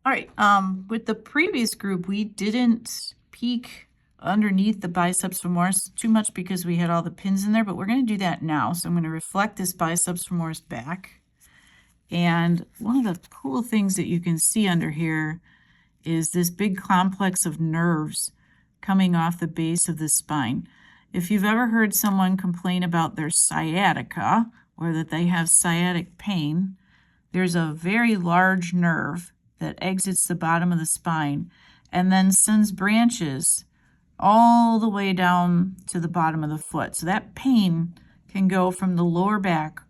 All right, with the previous group, we didn't peek underneath the biceps femoris too much because we had all the pins in there, but we're going to do that now. So I'm going to reflect this biceps femoris back. And one of the cool things that you can see under here is this big complex of nerves coming off the base of the spine. If you've ever heard someone complain about their sciatica or that they have sciatic pain, there's a very large nerve that exits the bottom of the spine and then sends branches all the way down to the bottom of the foot. So that pain can go from the lower back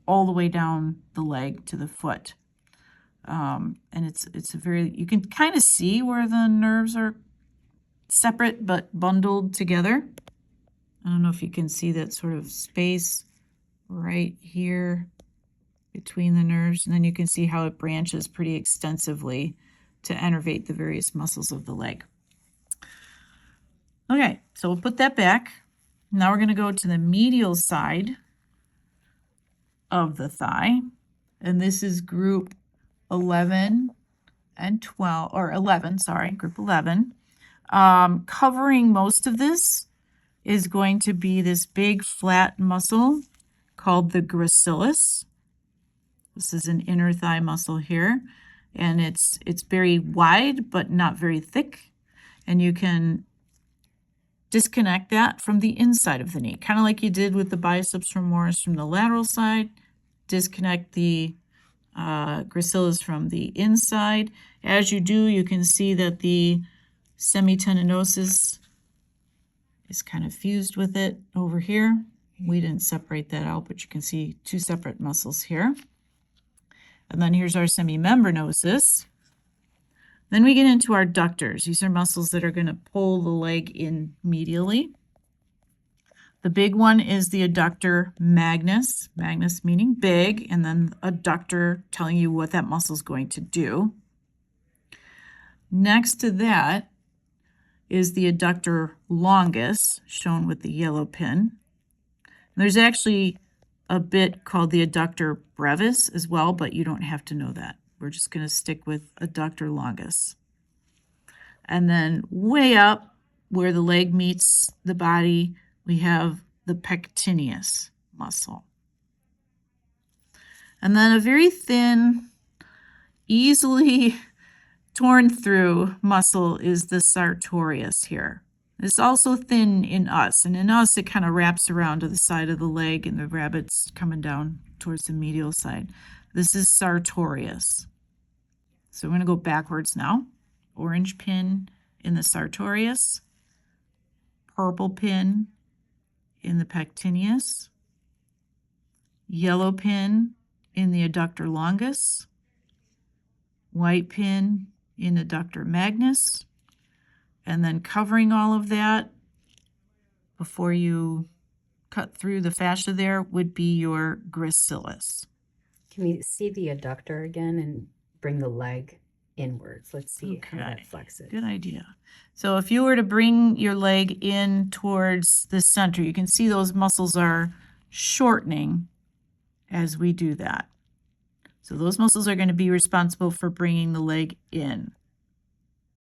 all the way down the leg to the foot. And it's a very, you can kind of see where the nerves are separate but bundled together. I don't know if you can see that sort of space right here between the nerves, and then you can see how it branches pretty extensively to innervate the various muscles of the leg. Okay, so we'll put that back. Now we're going to go to the medial side of the thigh, and this is group 11 and 12, or 11, sorry, group 11. Covering most of this is going to be this big flat muscle called the gracilis. This is an inner thigh muscle here, and it's very wide but not very thick, and you can disconnect that from the inside of the knee, kind of like you did with the biceps femoris from the lateral side. Disconnect the gracilis from the inside. As you do, you can see that the semitendinosus is kind of fused with it over here. We didn't separate that out, but you can see two separate muscles here. And then here's our semimembranosus. Then we get into our adductors. These are muscles that are going to pull the leg in medially. The big one is the adductor magnus, magnus meaning big, and then adductor telling you what that muscle is going to do. Next to that is the adductor longus, shown with the yellow pin. There's actually a bit called the adductor brevis as well, but you don't have to know that. We're just going to stick with adductor longus. And then way up where the leg meets the body, we have the pectineus muscle. And then a very thin, easily torn through muscle is the sartorius here. It's also thin in us, and in us it kind of wraps around to the side of the leg, and the rabbit's coming down towards the medial side. This is sartorius. So we're going to go backwards now. Orange pin in the sartorius, purple pin in the pectineus, yellow pin in the adductor longus, white pin in adductor magnus, and then covering all of that before you cut through the fascia there would be your gracilis. Can we see the adductor again and bring the leg inwards? Let's see how that flexes. Good idea. So if you were to bring your leg in towards the center, you can see those muscles are shortening as we do that. So those muscles are going to be responsible for bringing the leg in.